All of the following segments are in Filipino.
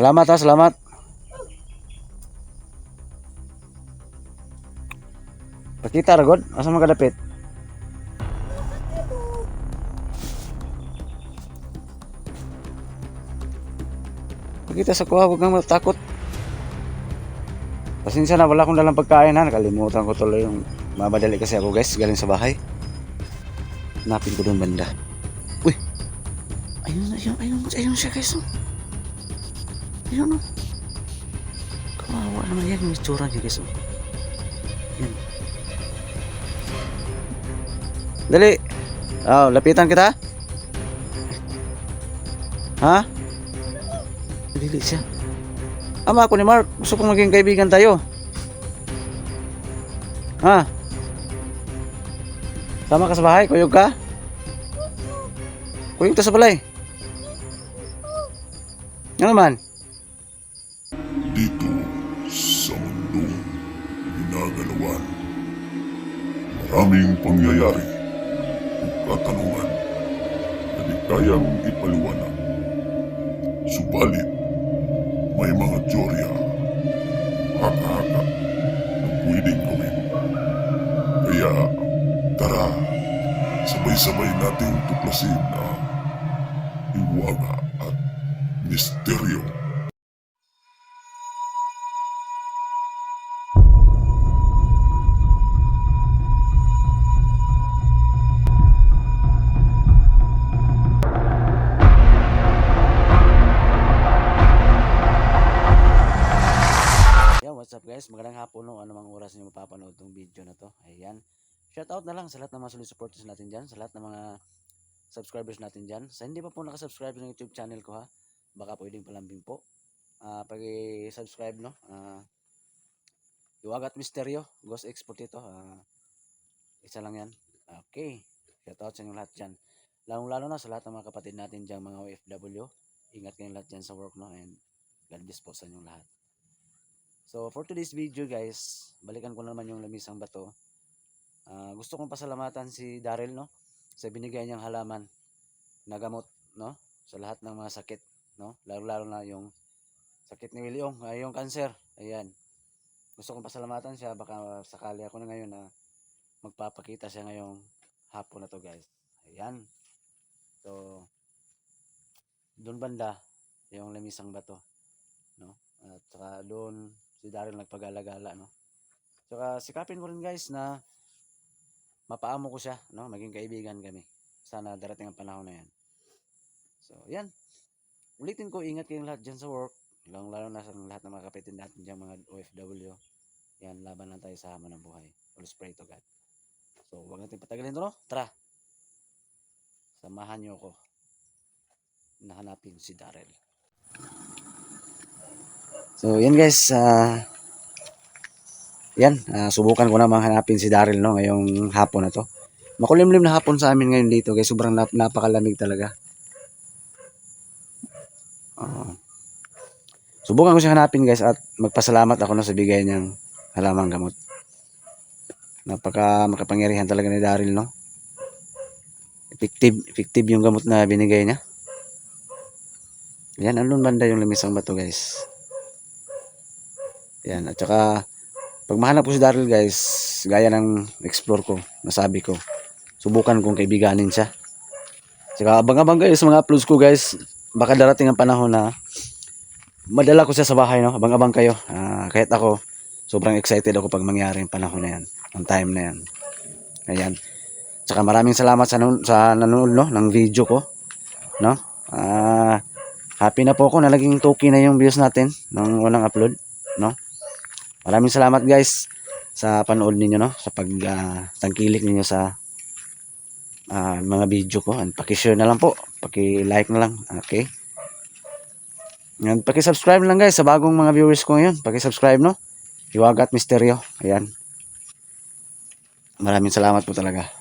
Salamat ha, salamat. Pakita ra god, asa man kadapit? Pakita sa kuha, huwag kang matakot. Pasensya na, wala akong dalang pagkain ha. Nakalimutan ko tuloy yung mamadali kasi ako guys, galing sa bahay. Hanapin ko doon banda. Uy! Ayun siya guys. Oh. Ayun oh. Kawawa naman yan yung itsura niya guys. Oh. Yan. Dali! Oh, lapitan kita. Ha? Dili siya. Ama ako ni Mark, gusto kong maging kaibigan tayo. Ha? Sama ka sa bahay? Kuyog ka? Kuyog ka sa balay? Ano naman? Dito sa mundong ginagalawan, maraming pangyayari o katanungan na di kayang ipaliwanag. Subalit, may mga teorya, haka-haka na pwedeng gawin. Kaya, tara, sabay-sabay nating tuklasin ang hiwaga at misteryo. Yo, what's up guys? Magandang hapon no. Ano mang oras niyo mapapanood tong video na to. Ayan. Shout out na lang sa lahat ng mga solid supporters natin dyan. Sa lahat ng mga subscribers natin dyan. Sa hindi pa po nakasubscribe ng YouTube channel ko ha. Baka pwedeng palambing po. Pag-subscribe no. Iwagat Misteryo. Ghost Export ito. Isa lang yan. Okay. Shout out sa inyo lahat dyan. Lalong-lalo na sa lahat ng mga kapatid natin dyan, mga OFW. Ingat kayong lahat dyan sa work no. And God bless po sa inyong lahat. So for today's video guys, balikan ko naman yung lamisang bato. Gusto kong pasalamatan si Daryl no sa binigay niyang halaman na gamot no sa lahat ng mga sakit no, lalo na yung sakit ni Willie Ong, yung cancer. Ayan. Gusto kong pasalamatan siya, baka sakali ako na ngayon na magpapakita siya ngayong hapon na to guys. Ayan. So doon banda yung lamisang bato no. At saka doon si Daryl nagpagala-gala no. Saka sikapin ko rin guys na mapaamo ko siya no, maging kaibigan kami. Sana darating ang panahon na yan. So, yan. Ulitin ko, ingat kayong lahat dyan sa work. Lalo na sa lahat ng mga kapatid natin dyan, mga OFW. Yan, laban lang tayo sa hamon ng buhay. Always pray to God. So, huwag natin patagalin ito no. Tara. Samahan niyo ako na hanapin si Daryl. So, yan guys. Subukan ko na hanapin si Daryl no, ngayong hapon na to. Makulimlim na hapon sa amin ngayon dito guys. Sobrang napakalamig talaga. Subukan ko siya hanapin guys at magpasalamat ako na sa bigay niyang halamang gamot. Napaka makapangyarihan talaga ni Daryl no. Effective yung gamot na binigay niya. Yan, andun banda yung lamisang bato guys. Yan, at saka pag mahanap ko si Daryl guys, gaya ng explore ko, nasabi ko, subukan kong kaibiganin siya. Saka abang-abang guys, mga uploads ko guys, baka darating ang panahon na madala ko siya sa bahay no. Abang-abang kayo. Kahit ako, sobrang excited ako pag mangyari yung panahon na yan, ang time na yan. Ayan. Saka maraming salamat sa nanonood no, ng video ko. No? Happy na po ako na naging 2K na yung views natin nung unang upload. No? Maraming salamat guys sa panood ninyo no, sa tangkilik ninyo sa mga video ko. And paki-share na lang po, paki-like na lang. Okay? And paki-subscribe lang guys sa bagong mga viewers ko ngayon. Paki-subscribe no. Iwagat Misteryo. Ayan. Maraming salamat po talaga.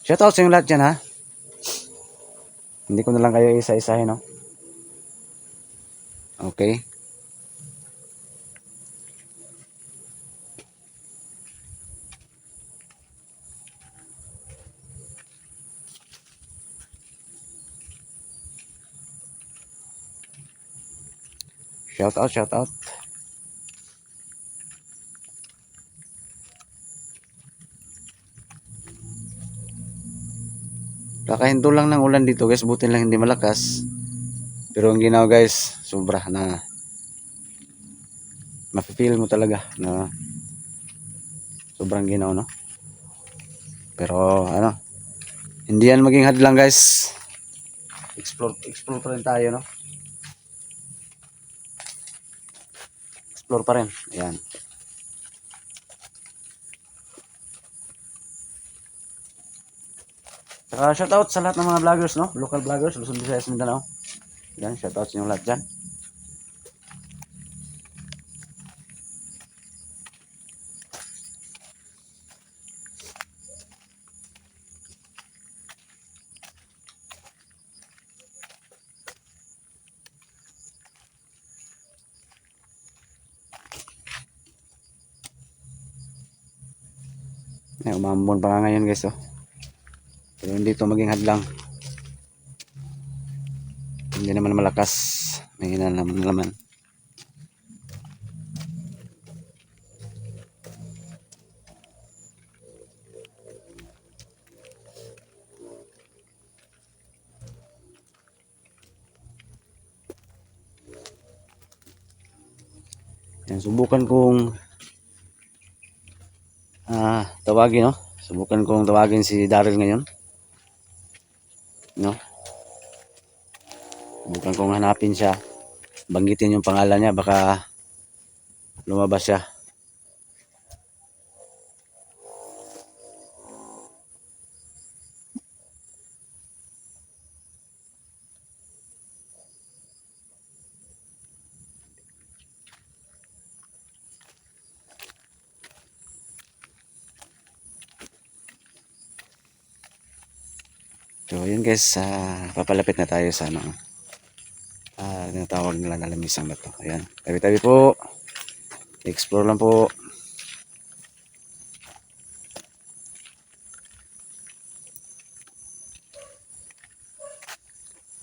Shoutout sa inyo lahat dyan ha. Hindi ko na lang kayo isa-isahin no. Okay. Shout out, shout out. Kakahinto lang ng ulan dito guys, buti lang hindi malakas. Pero ang ginawa guys, sobra na mapipil mo talaga na sobrang ginaw, no? Pero ano, hindi yan maging hadlang guys. Explore pa rin tayo, no? Explore pa rin. Ayan. Saka shoutout sa lahat ng mga vloggers, no? Local vloggers, Luzon, Visayas, Mindanao. Yan, shoutout sa inyong lahat dyan. Ay, umambon pa nga ngayon guys, oh. Pero hindi ito maging hadlang. Hindi naman malakas. May naman. Yan, subukan kong tawagin, no? Subukan kong tawagin si Daryl ngayon. No? Subukan kong hanapin siya. Banggitin yung pangalan niya, baka lumabas siya. So yun guys, papalapit na tayo sa ano, tinatawag nila na lamisang na to. Ayan, tabi-tabi po. Explore lang po.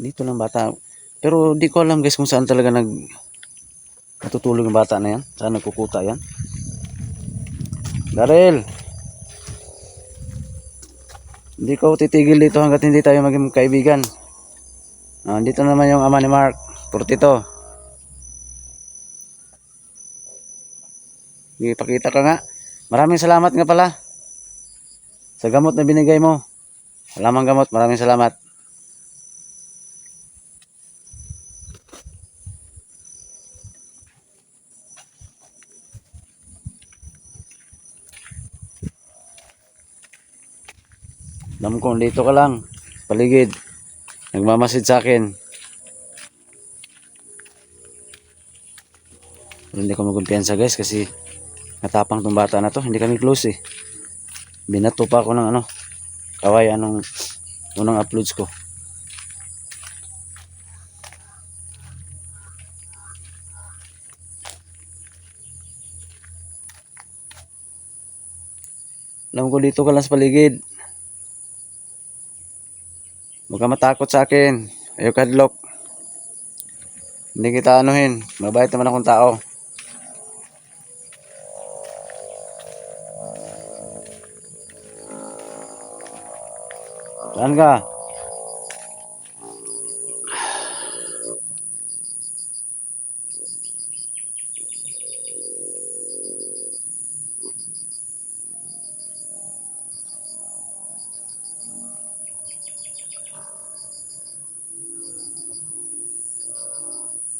Dito lang bata. Pero di ko alam guys kung saan talaga natutulog yung bata na yan. Saan nagkukuta yan. Daryl! Hindi ko titigil dito hanggat hindi tayo maging kaibigan. Dito naman yung ama ni Mark. Portito. Ipakita ka nga. Maraming salamat nga pala sa gamot na binigay mo. Maraming gamot. Maraming salamat. Alam ko, dito ka lang. Paligid. Nagmamasid sa akin. Pero hindi ko magkumpiyansa guys kasi natapang tong bata na to. Hindi kami close eh. Binato pa ako ng ano. Kaway anong unang uploads ko. Alam ko dito ka lang sa paligid. Huwag ka matakot sa akin. Ayaw kadlok. Hindi kita anuhin. Mabait naman akong tao. Saan ka?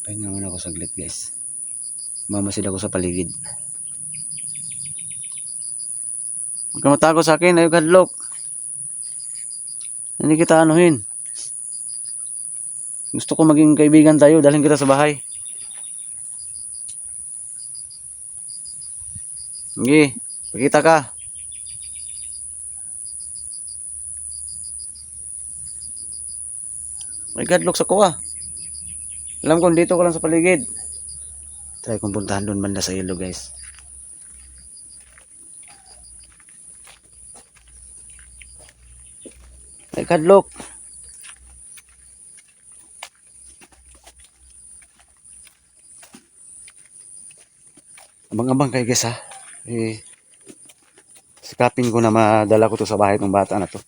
Pahinga muna ako saglit guys. Mamasid ako sa paligid. Huwag ka matakot sa akin. Ayaw kadlok. Hindi kita anuhin. Gusto ko maging kaibigan tayo. Dalhin kita sa bahay. Sige. Pakita ka. May kadlok sa kuha. Alam ko dito ko lang sa paligid. Try kong puntahan doon banda sa ilog guys. May kadlok. Abang-abang kayo guys ha. Sikapin ko na madala ko to sa bahay ng bata na to.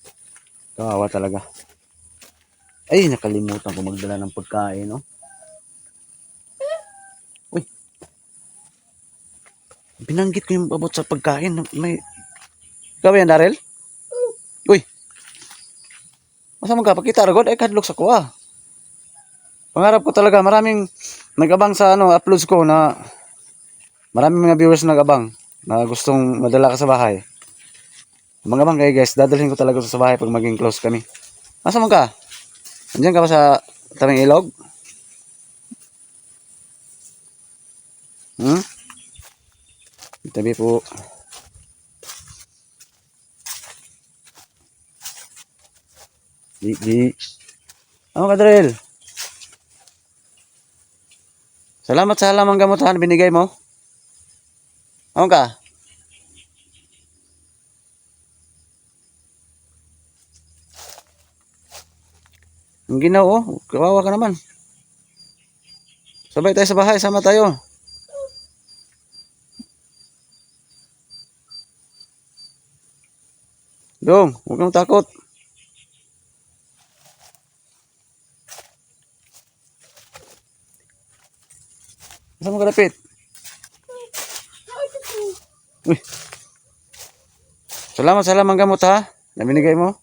Kawawa talaga. Ay, nakalimutan ko magdala ng pagkain, no? Uy, binanggit ko yung abot sa pagkain. May... Ikaw yan, Daryl? Uy, masa magkapakita, Ragod? Ay, kadlok sa kuha. Pangarap ko talaga, maraming nag-abang sa uploads ko na maraming mga viewers nag-abang na gustong madala ka sa bahay. Abang-abang kayo guys, dadalhin ko talaga sa bahay pag maging close kami. Masa mo ka? Andiyan ka ba sa tabing ilog? Hmm? Tabi po. Di. Ano ka, Daryl? Salamat sa halamang gamot ha, binigay mo. Ano ka? Ang ginaw oh, kawawa ka naman. Sabay tayo sa bahay, sama tayo. Dong, huwag kang takot. Saan mo kalapit? Uy. Salamat sa halamang gamot ha, na binigay mo.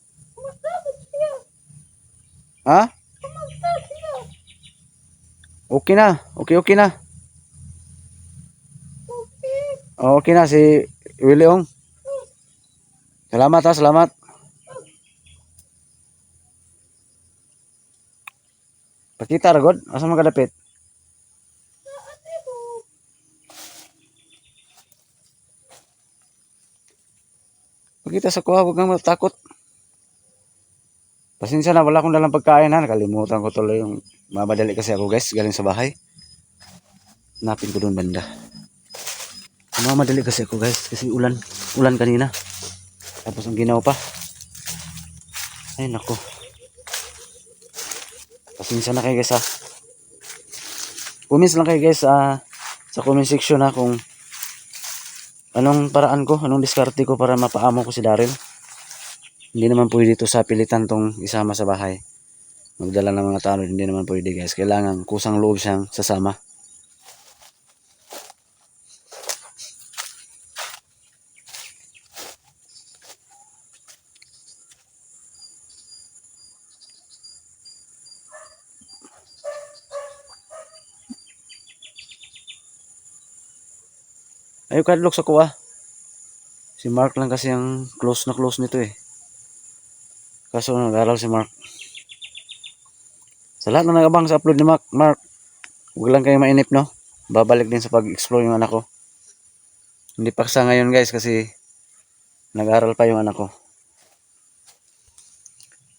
Ha? Okay na. Okay na. Oh, okay na si Willie Ong. Salamat ha, salamat. Pakita Ragod, asa mo kadapit? Pakita sa kuha, huwag kang matakot. Pasensya na, wala akong dalang pagkain ha. Nakalimutan ko tuloy yung mamadali kasi ako guys, galing sa bahay. Hanapin ko doon banda. Mamadali kasi ako guys, kasi ulan kanina. Tapos ang ginaw pa. Ay nako. Pasensya na kayo guys ha. Comments lang kayo guys sa comment section ha kung anong paraan ko, anong diskarte ko para mapaamo ko si Daryl. Hindi naman pwede ito sa pilitan tong isama sa bahay. Magdala ng mga tanod, hindi naman pwede guys. Kailangan kusang loob siyang sasama. Ayaw kadlok sa kuha. Si Mark lang kasi ang close na close nito eh. Kaso nag-aral si Mark. Sa lahat na nag-abang sa upload ni Mark, huwag lang kayo mainip no. Babalik din sa pag-explore yung anak ko. Hindi pa sa ngayon guys kasi nag-aral pa yung anak ko.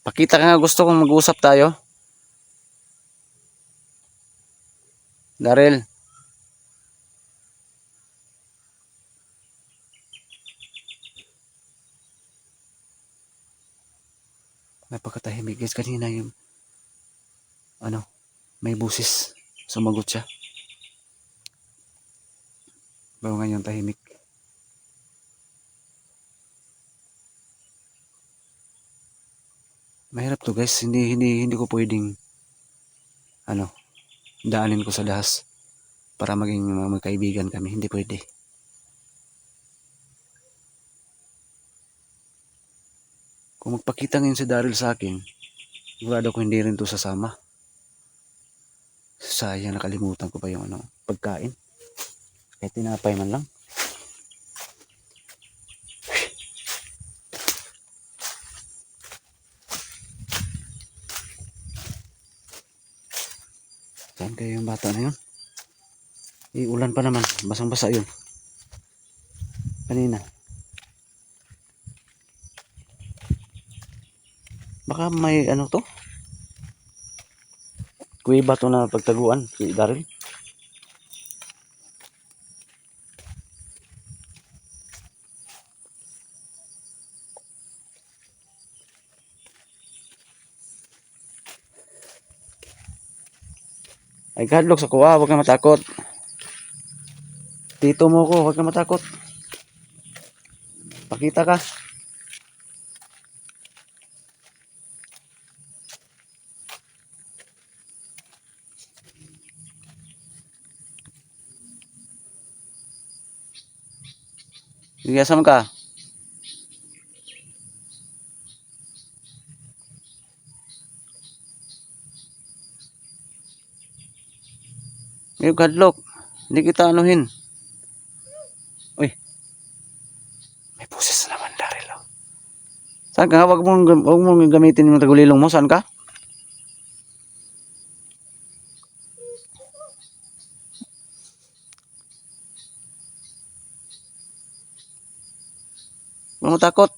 Pakita ka nga, gusto kong mag-usap tayo. Daryl. Napakatahimik guys, kanina yung may busis, sumagot siya. Bago ngayon tahimik. Mahirap to guys, hindi ko pwedeng daanin ko sa dahas para maging magkaibigan kami, hindi pwede. Kung magpakita ngayon si Daryl sa akin, sigurado ko hindi rin to sasama. Sayang, nakalimutan ko pa yung pagkain. Kahit tinapay man lang. Saan kayo yung bata na yun? Ulan pa naman, basang-basa yun. Kanina. Baka may to? Kuweba to na pagtaguan si Daryl. Ay kadlok sa kuha, huwag kang matakot. Respeto mo ko, huwag ka matakot. Pakita ka. Sige, asam ka. Ngayon kadlok. Hindi kita anuhin. Uy. May puses naman, Daryl. Oh. Saan ka? Huwag mong gamitin yung tagulilong mo. Saan ka? Huwag mo takot.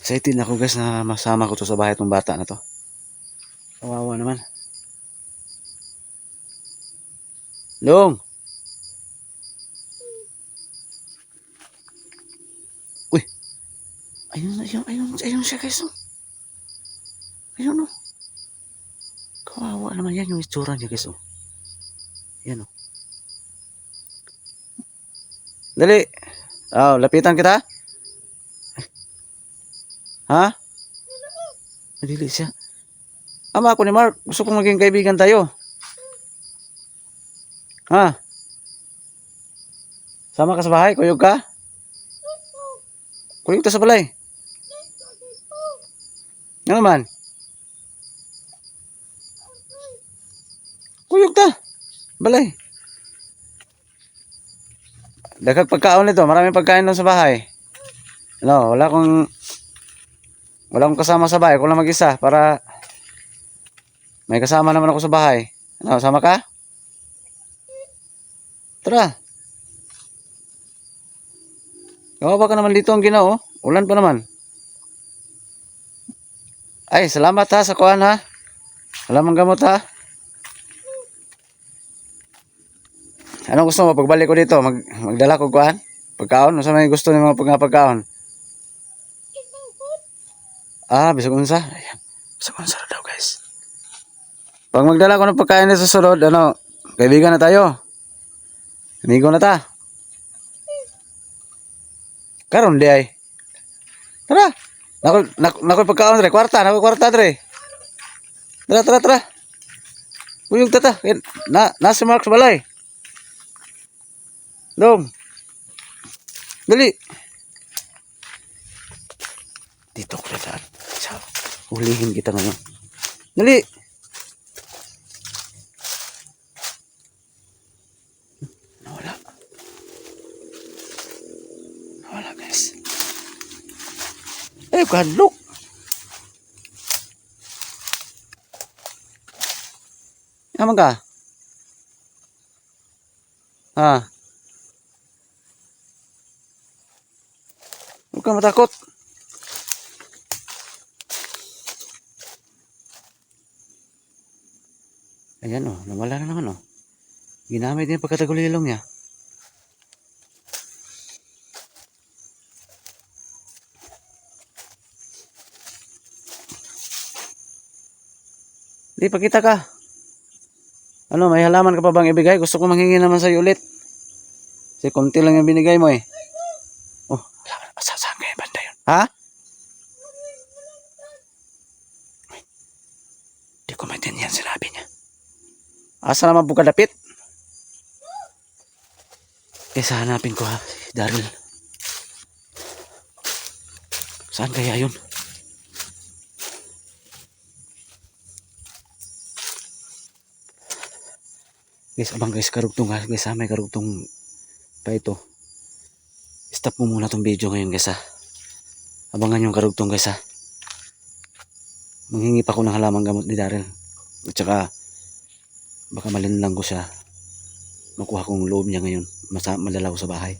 Excited na ako guys na masama ko to sa bahay itong bata na to. Kawawa naman. Long! Uy! Ayun siya guys. Oh. Ayun oh. Kawawa naman yan yung itsura niya guys. Oh. Yan oh. Dali! Oh, lapitan kita. Ha? Madili siya. Ama ako ni Mark. Gusto kong maging kaibigan tayo. Ha? Sama ka sa bahay? Kuyog ka? Kuyog ta sa balay. Ano naman? Kuyog ta. Balay. Dagdag pagkaon nito. Maraming pagkain doon sa bahay. Ano, wala akong kasama sa bahay. Ako lang mag-isa para may kasama naman ako sa bahay. Ano, sama ka? Tara. Kawawa ka naman dito ang Ginoo. Ulan pa naman. Ay, salamat ha sa kuhan ha. Salamang gamot ha. Anong gusto mo pagbalik ko dito? Magdala ko kuhan? Pagkaon? Ano sa may gusto ng mga pagkaon? Ah, bisag unsa? Ayan. Bisag unsa daw guys. Pag magdala ko ng pagkain na susunod, ano, kaibigan na tayo. Amigo na ta. Karon di ay. Tara. Nakol pagkaon dre, kwarta dre. Tara. Uyog tata. Nasa Mark sa balay. Dong. Dali. Dito ko na daan. Ulihin kita ngayon. Dali. Nawala guys. Eh, kadlok. Yaman ka? Ha? Huwag ka matakot. Ayan o, nawala na naman o. Ginamit niya pagkatagulilong niya. Di, pakita ka. Ano, may halaman ka pa bang ibigay? Gusto ko manghingi naman sa'yo ulit. Kasi konti lang yung binigay mo eh. Oh, saan kayo banda yun? Ha? Di ko maintindihan sinabi niya. Asa naman po kadapit? Eh, hanapin ko ha, si Daryl. Saan kaya yun? Guys, abang guys, karugtong ha. Guys, may karugtong pa ito. Stop mo muna tong video ngayon guys ha. Abangan yung karugtong guys ha. Manghingi pa ko ng halamang gamot ni Daryl. At saka, baka malinlang ko siya. Makuha kong loob niya ngayon. Madala ko sa bahay.